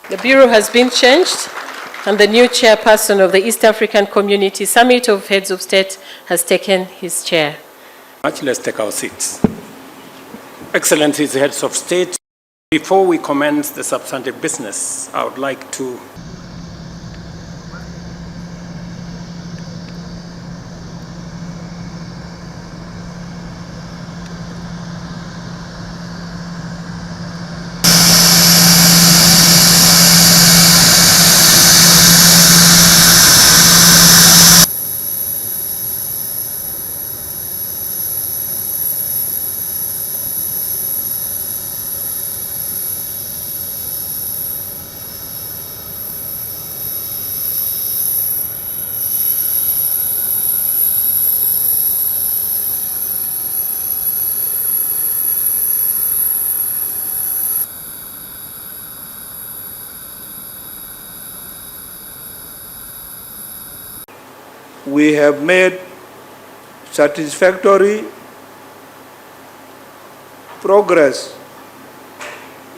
The Bureau has been changed, and the new chairperson of the East African Community Summit of Heads of State has taken his chair. Let's take our seats. Excellencies, Heads of State, before we commence the substantive business, I would like to we have made satisfactory progress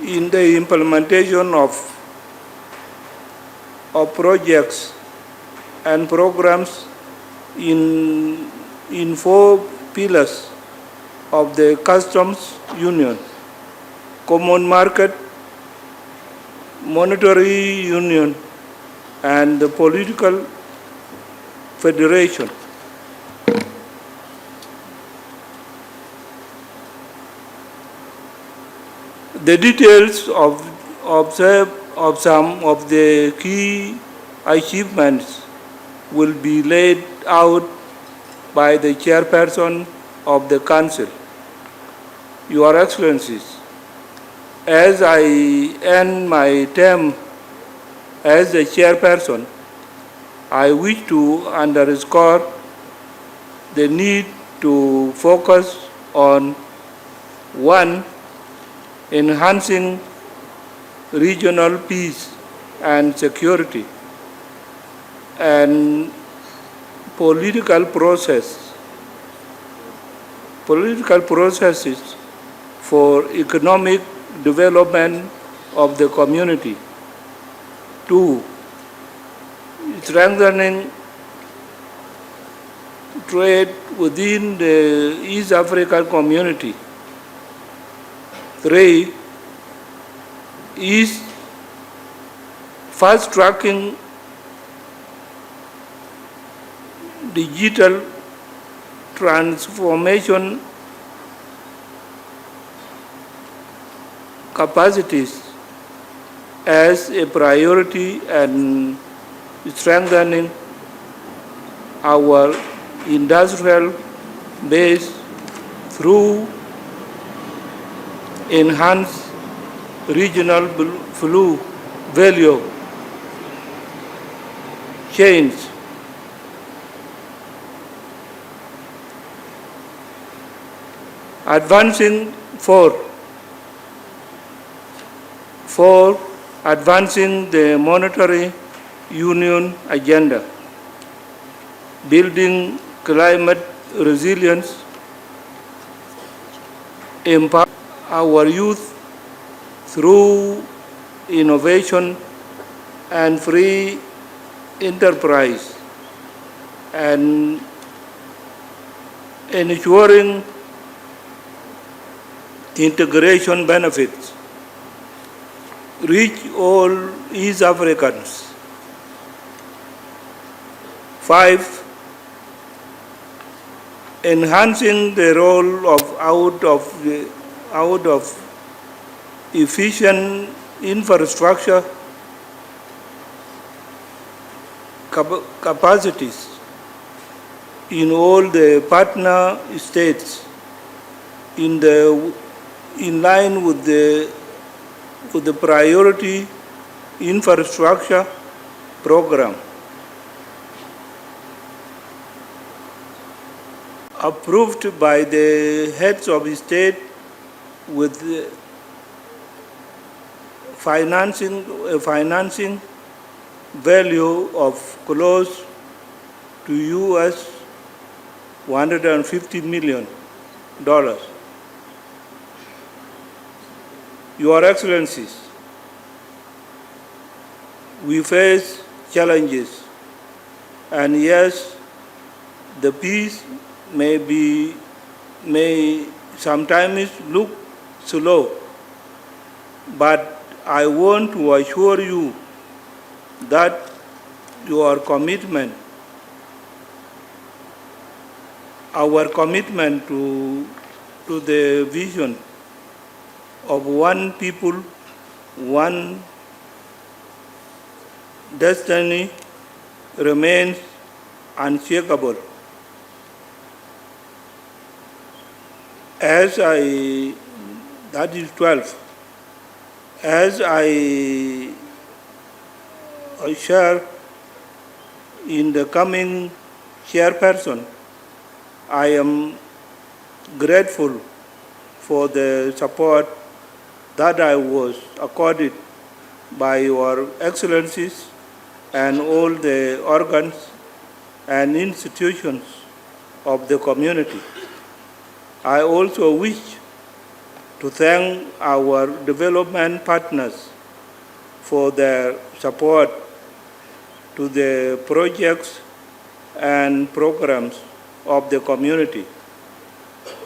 in the implementation of projects and programs in 4 pillars of the customs union: common market, monetary union, and the political federation. The details of some of the key achievements will be laid out by the chairperson of the council. Your Excellencies, as I end my term as the chairperson, I wish to underscore the need to focus on 1. Enhancing regional peace and security and political processes for economic development of the community. 2. Strengthening trade within the East African community. 3 is fast-tracking digital transformation capacities as a priority and strengthening our industrial base through enhanced regional value chains. Advancing advancing the monetary union agenda, building climate resilience, empower our youth through innovation and free enterprise, and ensuring integration benefits reach all East Africans. 5. Enhancing the role out of efficient infrastructure capacities in all the partner states in line with the priority infrastructure program approved by the heads of state with financing value of close to US $150 million. Your Excellencies, we face challenges, and yes, the peace may sometimes look slow, but I want to assure you that your commitment, our commitment to the vision of one people, one destiny remains unshakable. As I share in the coming chairperson, I am grateful for the support that I was accorded by your excellencies and all the organs and institutions of the community. I also wish to thank our development partners for their support to the projects and programs of the community.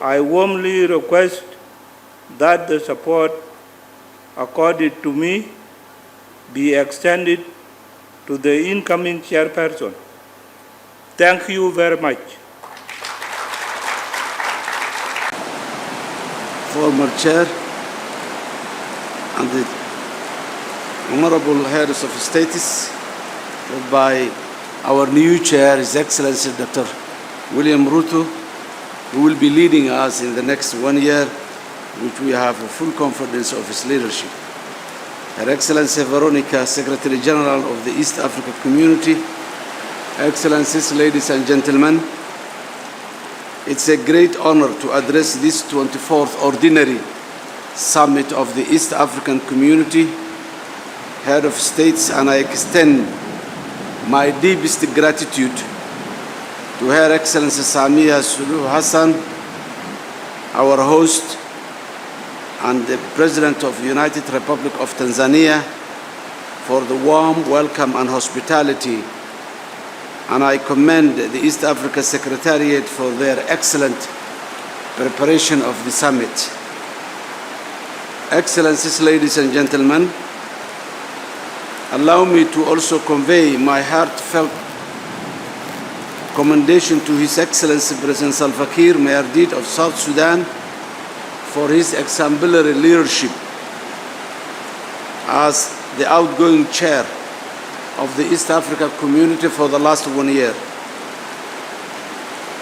I warmly request that the support accorded to me be extended to the incoming chairperson. Thank you very much. Former chair and the honorable heads of states, led by our new chair, His Excellency Dr. William Ruto, who will be leading us in the next 1 year, which we have full confidence of his leadership. Her Excellency Veronica, Secretary General of the East Africa Community, Excellencies, ladies and gentlemen, it's a great honor to address this 24th Ordinary Summit of the East African Community, Head of States, and I extend my deepest gratitude to Her Excellency Samia Suluhu Hassan, our host, and the President of the United Republic of Tanzania for the warm welcome and hospitality. And I commend the East Africa Secretariat for their excellent preparation of the summit. Excellencies, ladies and gentlemen, allow me to also convey my heartfelt commendation to His Excellency President Salva Kiir Mayardit of South Sudan for his exemplary leadership as the outgoing chair of the East Africa Community for the last 1 year.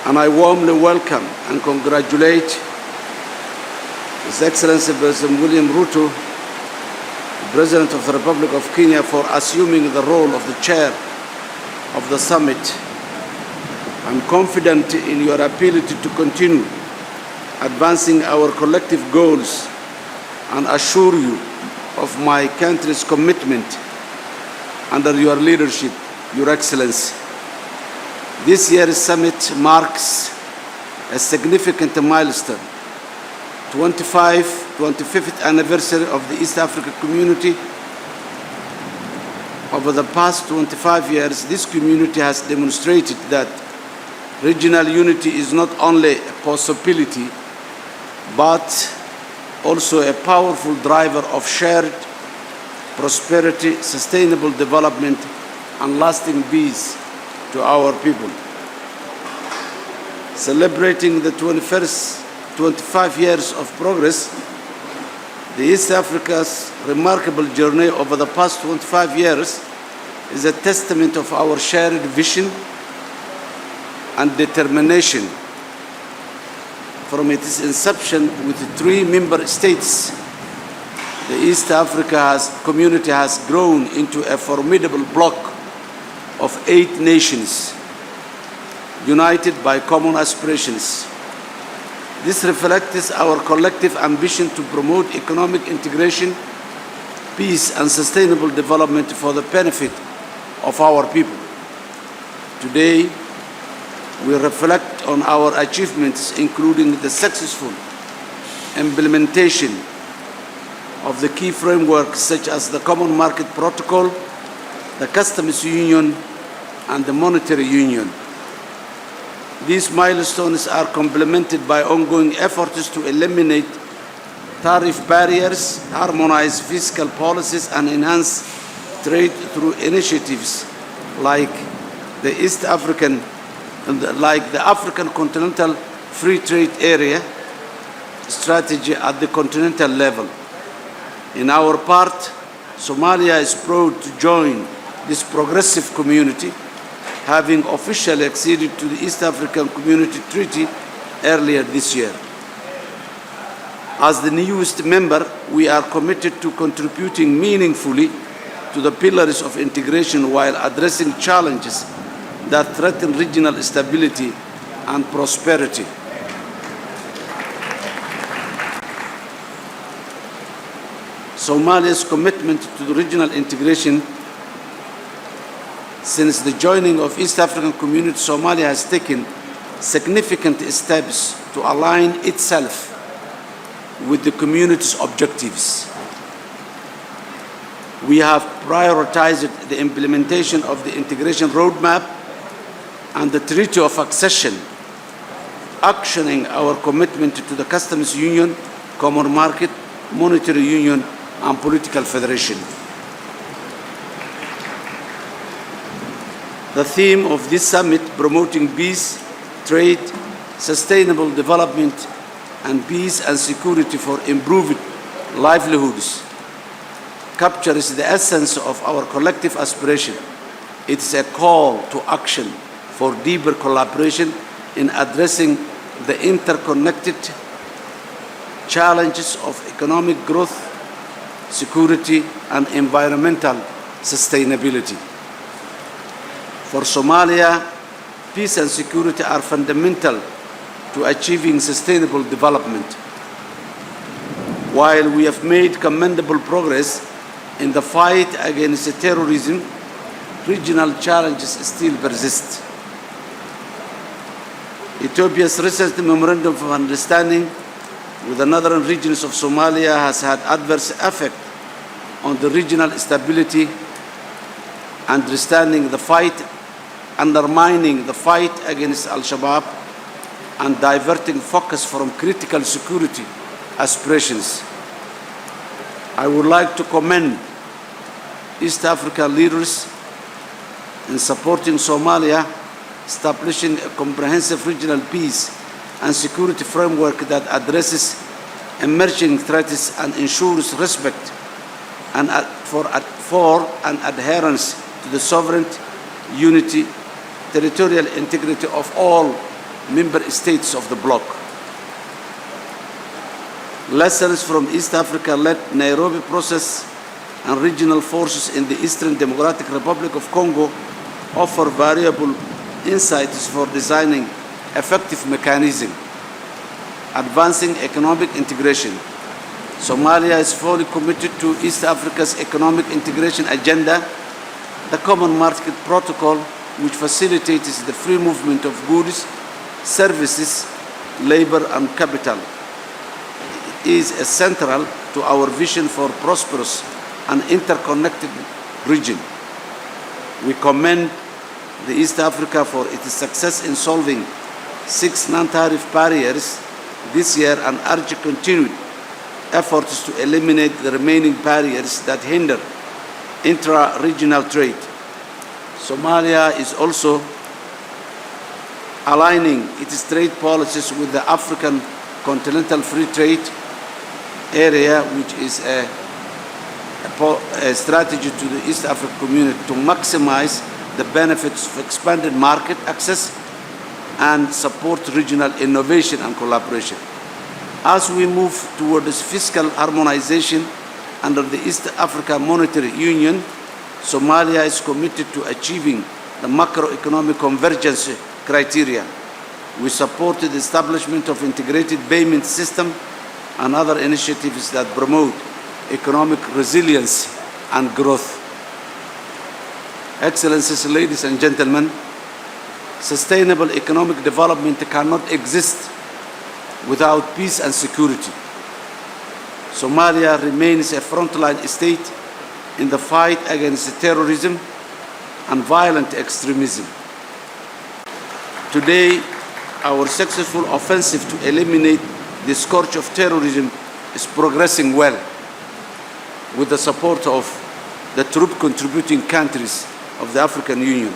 And I warmly welcome and congratulate His Excellency President William Ruto, President of the Republic of Kenya, for assuming the role of the chair of the summit. I'm confident in your ability to continue advancing our collective goals and assure you of my country's commitment under your leadership, Your Excellency. This year's summit marks a significant milestone, 25th anniversary of the East Africa Community. Over the past 25 years, this community has demonstrated that regional unity is not only a possibility, but also a powerful driver of shared prosperity, sustainable development, and lasting peace to our people. Celebrating the 25 years of progress, the East Africa's remarkable journey over the past 25 years is a testament of our shared vision and determination. From its inception with 3 member states, the East Africa community has grown into a formidable bloc of 8 nations, united by common aspirations. This reflects our collective ambition to promote economic integration, peace, and sustainable development for the benefit of our people. Today, we reflect on our achievements, including the successful implementation of the key frameworks such as the Common Market Protocol, the customs union, and the monetary union. These milestones are complemented by ongoing efforts to eliminate tariff barriers, harmonize fiscal policies, and enhance trade through initiatives like the African Continental Free Trade Area strategy at the continental level. In our part, Somalia is proud to join this progressive community, having officially acceded to the East African Community Treaty earlier this year. As the newest member, we are committed to contributing meaningfully to the pillars of integration while addressing challenges that threaten regional stability and prosperity. Somalia's commitment to the regional integration since the joining of East African Community, Somalia has taken significant steps to align itself with the community's objectives. We have prioritized the implementation of the integration roadmap and the Treaty of Accession, actioning our commitment to the customs union, common market, monetary union, and political federation. The theme of this summit, promoting peace, trade, sustainable development, and peace and security for improved livelihoods, captures the essence of our collective aspiration. It is a call to action for deeper collaboration in addressing the interconnected challenges of economic growth, security, and environmental sustainability. For Somalia, peace and security are fundamental to achieving sustainable development. While we have made commendable progress in the fight against terrorism, regional challenges still persist. Ethiopia's recent memorandum of understanding with the northern regions of Somalia has had adverse effect on the regional stability, undermining the fight against Al-Shabaab, and diverting focus from critical security aspirations. I would like to commend East African leaders in supporting Somalia, establishing a comprehensive regional peace and security framework that addresses emerging threats and ensures respect and for and adherence to the sovereignty, unity, territorial integrity of all member states of the bloc. Lessons from East Africa-led Nairobi process and regional forces in the Eastern Democratic Republic of Congo offer valuable insights for designing effective mechanism. Advancing economic integration. Somalia is fully committed to East Africa's economic integration agenda, the Common Market Protocol, which facilitates the free movement of goods, services, labor, and capital. It is central to our vision for prosperous and interconnected region. We commend the East Africa for its success in solving 6 non-tariff barriers this year and urge continued efforts to eliminate the remaining barriers that hinder intra-regional trade. Somalia is also aligning its trade policies with the African Continental Free Trade Area, which is a strategy to the East African community to maximize the benefits of expanded market access and support regional innovation and collaboration. As we move towards fiscal harmonization under the East Africa Monetary Union, Somalia is committed to achieving the macroeconomic convergence criteria. We support the establishment of integrated payment system and other initiatives that promote economic resilience and growth. Excellencies, ladies and gentlemen, sustainable economic development cannot exist without peace and security. Somalia remains a frontline state in the fight against terrorism, and violent extremism. Today, our successful offensive to eliminate the scourge of terrorism is progressing well with the support of the troop-contributing countries of the African Union.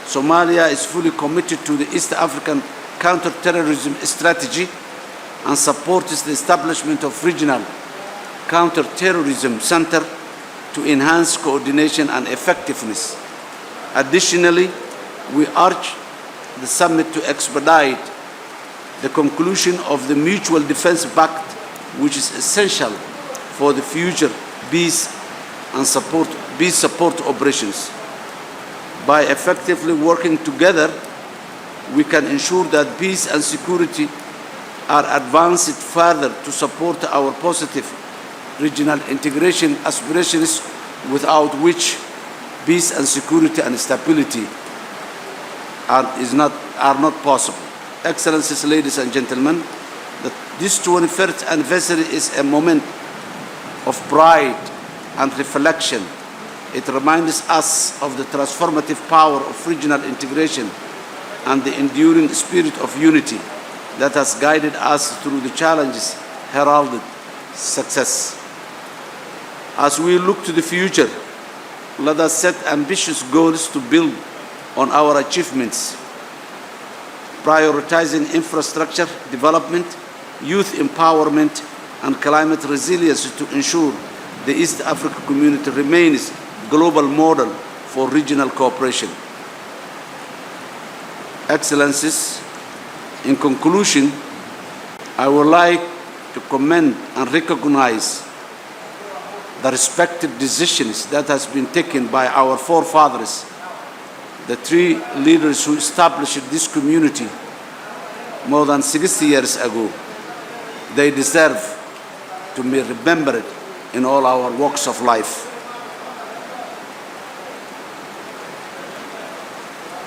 Somalia is fully committed to the East African counter-terrorism strategy and supports the establishment of regional counter-terrorism center to enhance coordination and effectiveness. Additionally, we urge the summit to expedite the conclusion of the Mutual Defense Pact, which is essential for the future peace support operations. By effectively working together, we can ensure that peace and security are advanced further to support our positive regional integration aspirations, without which peace and security and stability are not possible. Excellencies, ladies and gentlemen, this 21st anniversary is a moment of pride and reflection. It reminds us of the transformative power of regional integration and the enduring spirit of unity that has guided us through the challenges heralded success. As we look to the future, let us set ambitious goals to build on our achievements, prioritizing infrastructure development, youth empowerment, and climate resilience to ensure the East African community remains a global model for regional cooperation. Excellencies, in conclusion, I would like to commend and recognize the respective decisions that has been taken by our forefathers, the three leaders who established this community more than 60 years ago. They deserve to be remembered in all our walks of life.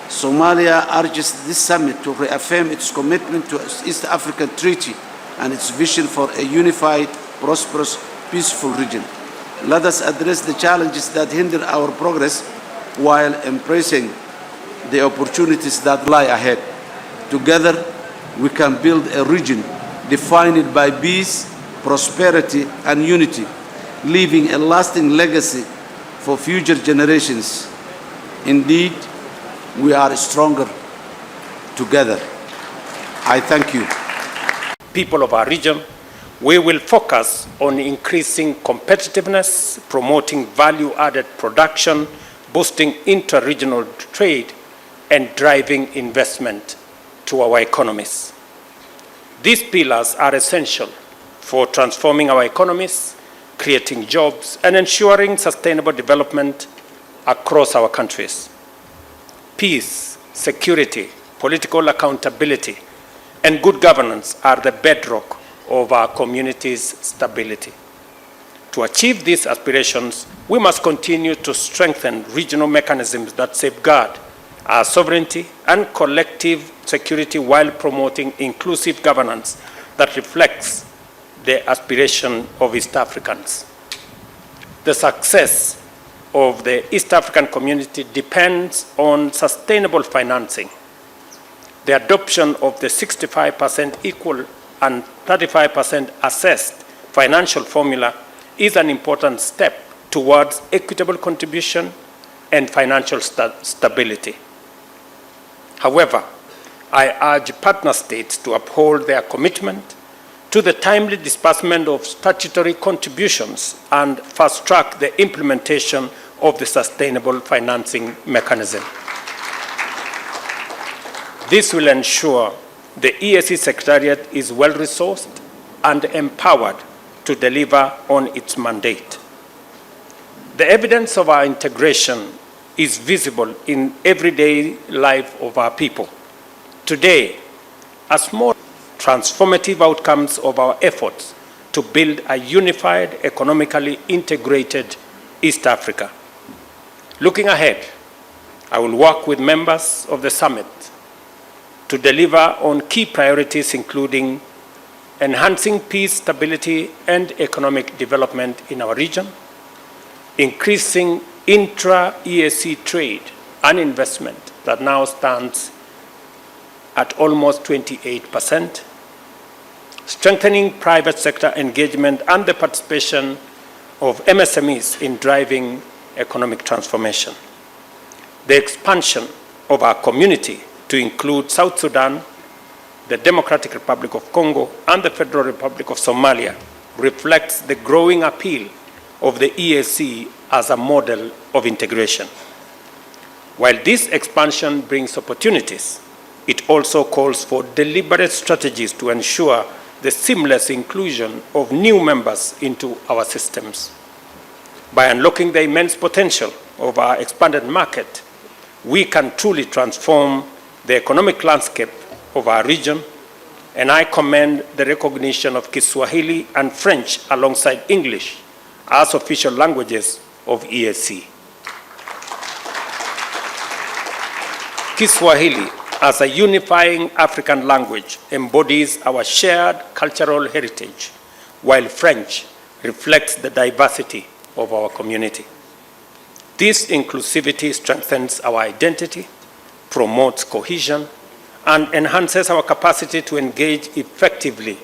Somalia urges this summit to reaffirm its commitment to the East African Treaty and its vision for a unified, prosperous, peaceful region. Let us address the challenges that hinder our progress while embracing the opportunities that lie ahead. Together, we can build a region defined by peace, prosperity, and unity, leaving a lasting legacy for future generations. Indeed, we are stronger together. I thank you. People of our region, we will focus on increasing competitiveness, promoting value-added production, boosting inter-regional trade, and driving investment to our economies. These pillars are essential for transforming our economies, creating jobs, and ensuring sustainable development across our countries. Peace, security, political accountability, and good governance are the bedrock of our community's stability. To achieve these aspirations, we must continue to strengthen regional mechanisms that safeguard our sovereignty and collective security while promoting inclusive governance that reflects the aspiration of East Africans. The success of the East African community depends on sustainable financing. The adoption of the 65% equal and 35% assessed financial formula is an important step towards equitable contribution and financial stability. However, I urge partner states to uphold their commitment to the timely disbursement of statutory contributions and fast-track the implementation of the sustainable financing mechanism. This will ensure the EAC Secretariat is well-resourced and empowered to deliver on its mandate. The evidence of our integration is visible in everyday life of our people. Today, as more transformative outcomes of our efforts to build a unified, economically integrated East Africa. Looking ahead, I will work with members of the summit to deliver on key priorities, including enhancing peace, stability, and economic development in our region, increasing intra-EAC trade and investment that now stands at almost 28%, strengthening private sector engagement and the participation of MSMEs in driving economic transformation, the expansion of our community to include South Sudan, the Democratic Republic of Congo, and the Federal Republic of Somalia reflects the growing appeal of the EAC as a model of integration. While this expansion brings opportunities, it also calls for deliberate strategies to ensure the seamless inclusion of new members into our systems. By unlocking the immense potential of our expanded market, we can truly transform the economic landscape of our region, and I commend the recognition of Kiswahili and French alongside English as official languages of EAC. Kiswahili, as a unifying African language, embodies our shared cultural heritage, while French reflects the diversity of our community. This inclusivity strengthens our identity, promotes cohesion, and enhances our capacity to engage effectively,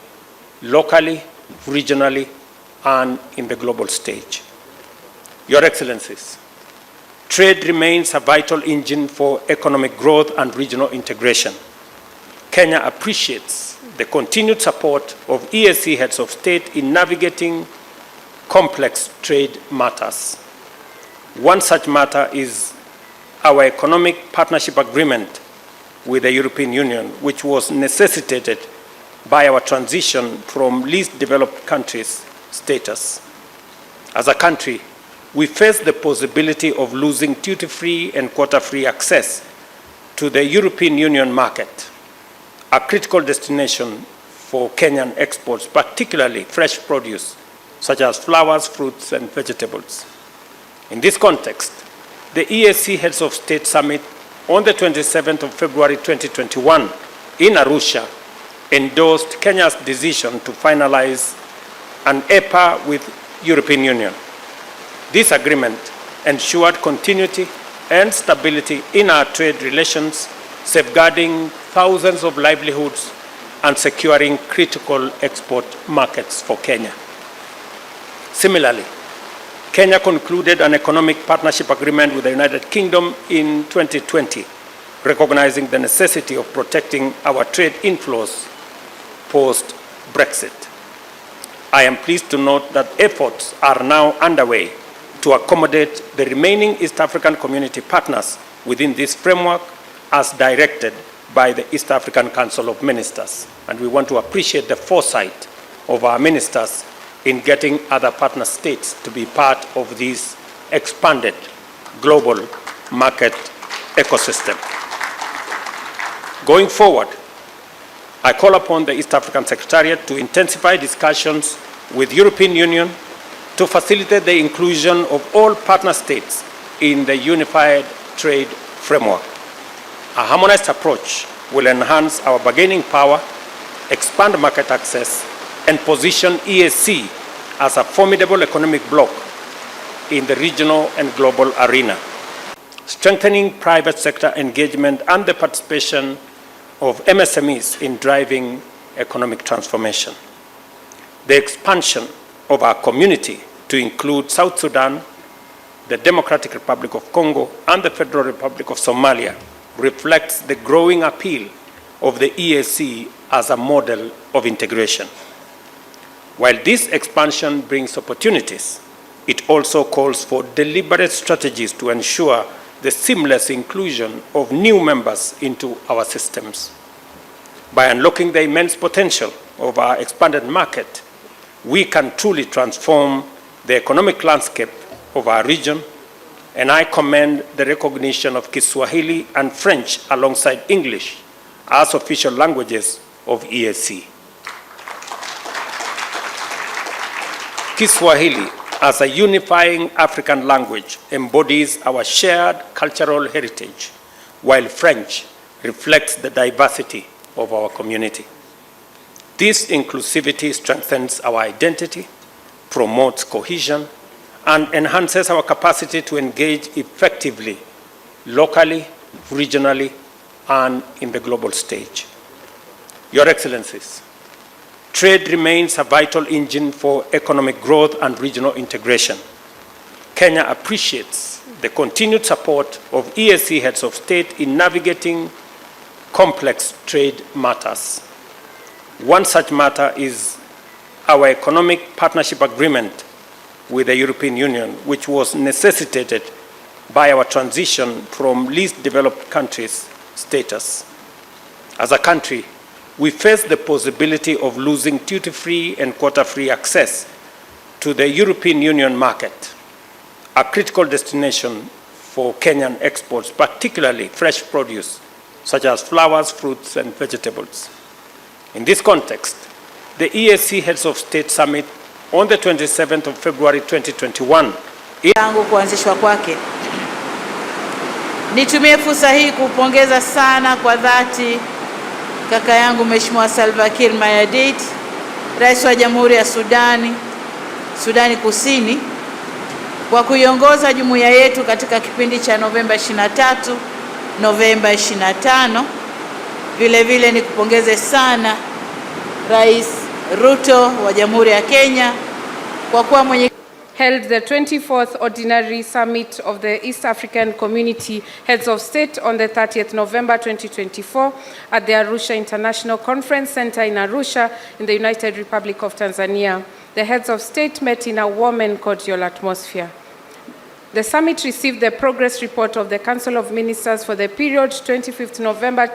locally, regionally, and in the global stage. Your Excellencies, trade remains a vital engine for economic growth and regional integration. Kenya appreciates the continued support of EAC heads of state in navigating complex trade matters. One such matter is our economic partnership agreement with the European Union, which was necessitated by our transition from least developed countries status. As a country, we face the possibility of losing duty-free and quota-free access to the European Union market, a critical destination for Kenyan exports, particularly fresh produce, such as flowers, fruits, and vegetables. In this context, the EAC Heads of State Summit on the 27th of February 2021 in Arusha endorsed Kenya's decision to finalize an EPA with European Union. This agreement ensured continuity and stability in our trade relations, safeguarding thousands of livelihoods and securing critical export markets for Kenya. Similarly, Kenya concluded an economic partnership agreement with the United Kingdom in 2020, recognizing the necessity of protecting our trade inflows post-Brexit. I am pleased to note that efforts are now underway to accommodate the remaining East African Community partners within this framework as directed by the East African Council of Ministers. And we want to appreciate the foresight of our ministers in getting other partner states to be part of this expanded global market ecosystem. Going forward, I call upon the East African Secretariat to intensify discussions with European Union to facilitate the inclusion of all partner states in the unified trade framework. A harmonized approach will enhance our bargaining power, expand market access, and position EAC as a formidable economic bloc in the regional and global arena, strengthening private sector engagement and the participation of MSMEs in driving economic transformation. The expansion of our community to include South Sudan, the Democratic Republic of Congo, and the Federal Republic of Somalia reflects the growing appeal of the EAC as a model of integration. While this expansion brings opportunities, it also calls for deliberate strategies to ensure the seamless inclusion of new members into our systems. By unlocking the immense potential of our expanded market, we can truly transform the economic landscape of our region, and I commend the recognition of Kiswahili and French alongside English as official languages of EAC. Kiswahili, as a unifying African language, embodies our shared cultural heritage, while French reflects the diversity of our community. This inclusivity strengthens our identity, promotes cohesion, and enhances our capacity to engage effectively, locally, regionally, and in the global stage. Your Excellencies, trade remains a vital engine for economic growth and regional integration. Kenya appreciates the continued support of EAC heads of state in navigating complex trade matters. One such matter is our economic partnership agreement with the European Union, which was necessitated by our transition from least developed countries status. As a country, we face the possibility of losing duty-free and quota-free access to the European Union market, a critical destination for Kenyan exports, particularly fresh produce, such as flowers, fruits, and vegetables. In this context, the EAC Heads of State Summit on the 27th of February 2021 tangu kuanzishwa kwake. Nitumie fursa hii kupongeza sana kwa dhati kaka yangu Mheshimiwa Salva Kiir Mayardit, Rais wa Jamhuri ya Sudani Kusini, kwa kuiongoza jumuiya yetu katika kipindi cha Novemba 23, Novemba 25. Vile vile nikupongeze sana Rais Ruto wa Jamhuri ya Kenya kwa kuwa mwenye held the 24th Ordinary Summit of the East African Community Heads of State on the 30th November 2024 at the Arusha International Conference Center in Arusha in the United Republic of Tanzania. The heads of state met in a warm and cordial atmosphere. The summit received the progress report of the Council of Ministers for the period 25th November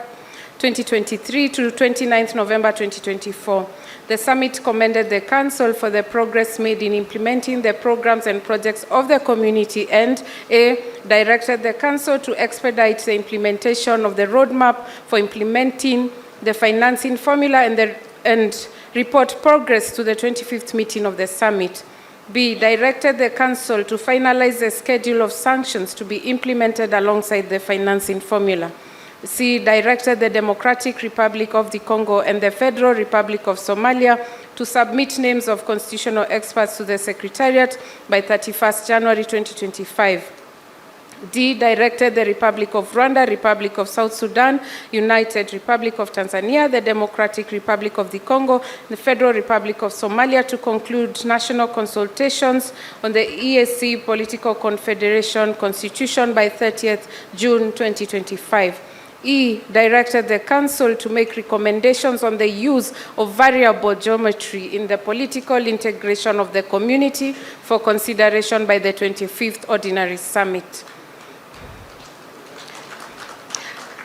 2023 to 29th November 2024. The summit commended the Council for the progress made in implementing the programs and projects of the community and directed the Council to expedite the implementation of the roadmap for implementing the financing formula and report progress to the 25th meeting of the summit. B, directed the Council to finalize the schedule of sanctions to be implemented alongside the financing formula. C, directed the Democratic Republic of the Congo and the Federal Republic of Somalia to submit names of constitutional experts to the Secretariat by 31st January 2025. D, directed the Republic of Rwanda, Republic of South Sudan, United Republic of Tanzania, the Democratic Republic of the Congo, the Federal Republic of Somalia to conclude national consultations on the EAC Political Confederation Constitution by 30th June 2025. E, directed the Council to make recommendations on the use of variable geometry in the political integration of the community for consideration by the 25th Ordinary Summit.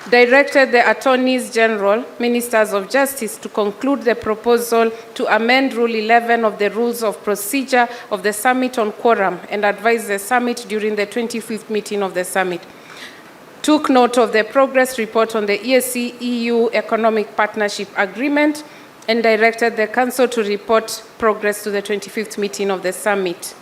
Directed the Attorneys General, Ministers of Justice to conclude the proposal to amend Rule 11 of the Rules of Procedure of the Summit on Quorum and advise the Summit during the 25th meeting of the Summit. Took note of the progress report on the EAC-EU Economic Partnership Agreement and directed the Council to report progress to the 25th meeting of the Summit.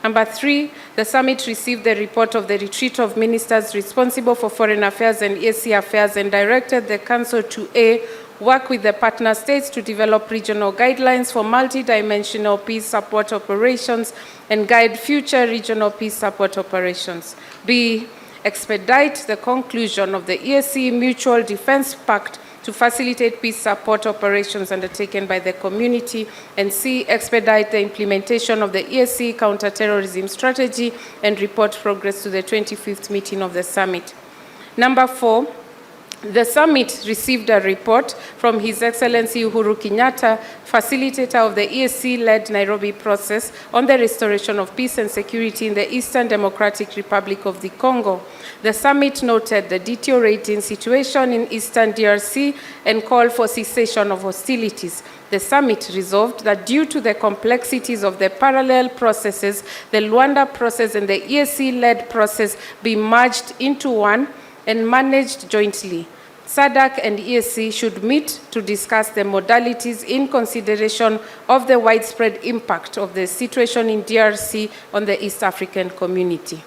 Number 3, the Summit received the report of the Retreat of Ministers responsible for Foreign Affairs and EAC Affairs and directed the Council to A, work with the partner states to develop regional guidelines for multidimensional peace support operations and guide future regional peace support operations. B, expedite the conclusion of the EAC Mutual Defense Pact to facilitate peace support operations undertaken by the community, and C, expedite the implementation of the EAC counterterrorism strategy and report progress to the 25th meeting of the summit. Number 4, the summit received a report from His Excellency Uhuru Kenyatta, facilitator of the EAC-led Nairobi process on the restoration of peace and security in the Eastern Democratic Republic of the Congo. The summit noted the deteriorating situation in Eastern DRC and called for cessation of hostilities. The summit resolved that due to the complexities of the parallel processes, the Luanda process and the EAC-led process be merged into one and managed jointly. SADC and EAC should meet to discuss the modalities in consideration of the widespread impact of the situation in DRC on the East African community.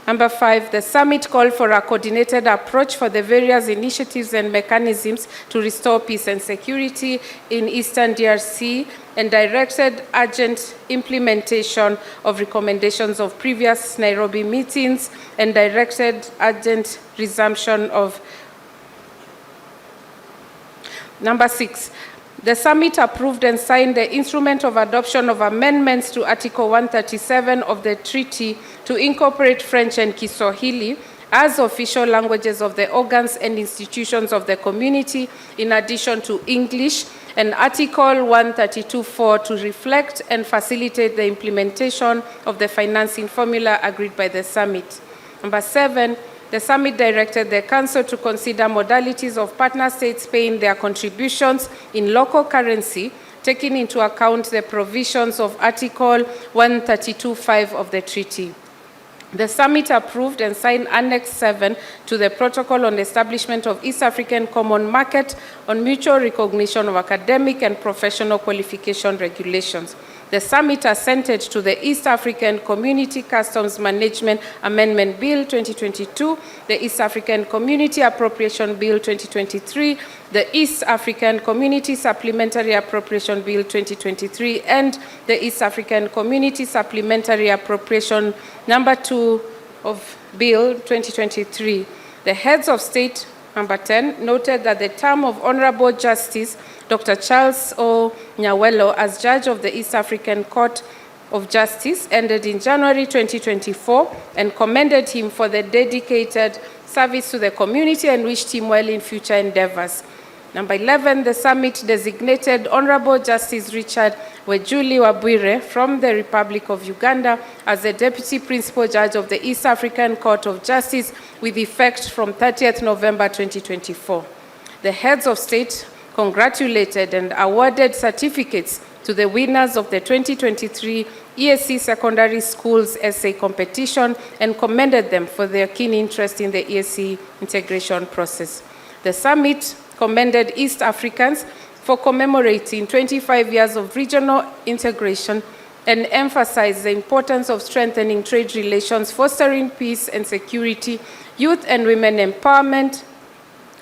Number 5, the summit called for a coordinated approach for the various initiatives and mechanisms to restore peace and security in Eastern DRC and directed urgent implementation of recommendations of previous Nairobi meetings and directed urgent resumption of. Number 6, the summit approved and signed the instrument of adoption of amendments to Article 137 of the treaty to incorporate French and Kiswahili as official languages of the organs and institutions of the community, in addition to English, and Article 132.4 to reflect and facilitate the implementation of the financing formula agreed by the summit. Number 7, the summit directed the Council to consider modalities of partner states paying their contributions in local currency, taking into account the provisions of Article 132.5 of the treaty. The summit approved and signed Annex 7 to the Protocol on the Establishment of East African Common Market on mutual recognition of academic and professional qualification regulations. The summit assented to the East African Community Customs Management Amendment Bill 2022, the East African Community Appropriation Bill 2023, the East African Community Supplementary Appropriation Bill 2023, and the East African Community Supplementary Appropriation Number 2 of Bill 2023. The heads of state, number 10, noted that the term of Honorable Justice Dr. Charles O. Nyawelo as judge of the East African Court of Justice ended in January 2024 and commended him for the dedicated service to the community and wished him well in future endeavors. Number 11, the summit designated Honorable Justice Richard Wejuli Wabwire from the Republic of Uganda as the Deputy Principal Judge of the East African Court of Justice with effect from 30th November 2024. The heads of state congratulated and awarded certificates to the winners of the 2023 ESC Secondary Schools Essay Competition and commended them for their keen interest in the ESC integration process. The summit commended East Africans for commemorating 25 years of regional integration and emphasized the importance of strengthening trade relations, fostering peace and security, youth and women empowerment,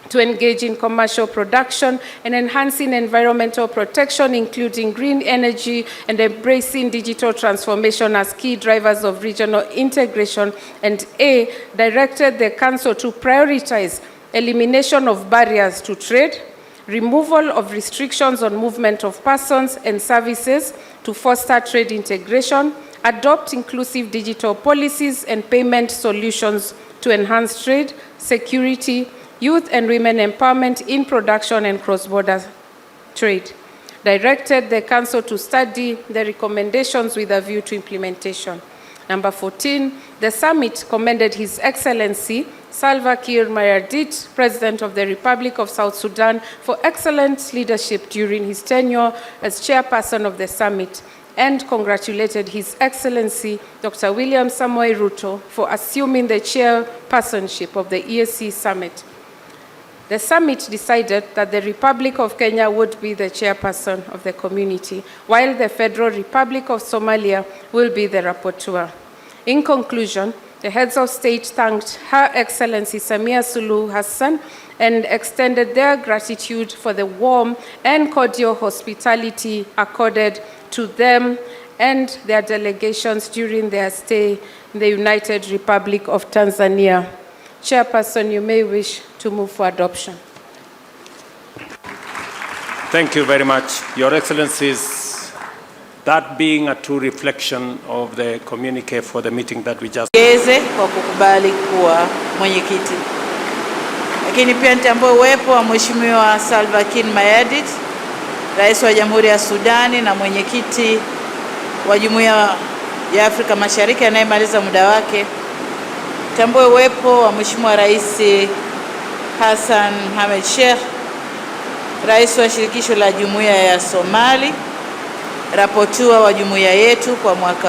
to engage in commercial production and enhancing environmental protection, including green energy, and embracing digital transformation as key drivers of regional integration. And A, directed the Council to prioritize elimination of barriers to trade, removal of restrictions on movement of persons and services to foster trade integration, adopt inclusive digital policies and payment solutions to enhance trade, security, youth and women empowerment in production and cross-border trade. Directed the Council to study the recommendations with a view to implementation. Number 14, the summit commended His Excellency Salva Kiir Mayardit, President of the Republic of South Sudan, for excellent leadership during his tenure as chairperson of the summit, and congratulated His Excellency Dr. William Samoei Ruto for assuming the chairpersonship of the ESC summit. The summit decided that the Republic of Kenya would be the chairperson of the community, while the Federal Republic of Somalia will be the rapporteur. In conclusion, the heads of state thanked Her Excellency Samia Suluhu Hassan and extended their gratitude for the warm and cordial hospitality accorded to them and their delegations during their stay in the United Republic of Tanzania. Chairperson, you may wish to move for adoption. Thank you very much, Your Excellencies. That being a true reflection of the communique for the meeting that we just... kwa kukubali kuwa mwenyekiti. Lakini pia nitambue uwepo wa Mheshimiwa Salva Kiir Mayardit, Rais wa Jamhuri ya Sudani na mwenyekiti wa Jumuiya ya Afrika Mashariki anayemaliza muda wake. Tambue uwepo wa Mheshimiwa Rais Hassan Mohamed Sheikh, Rais wa Shirikisho la Jumuiya ya Somali, rapporteur wa jumuiya yetu kwa mwaka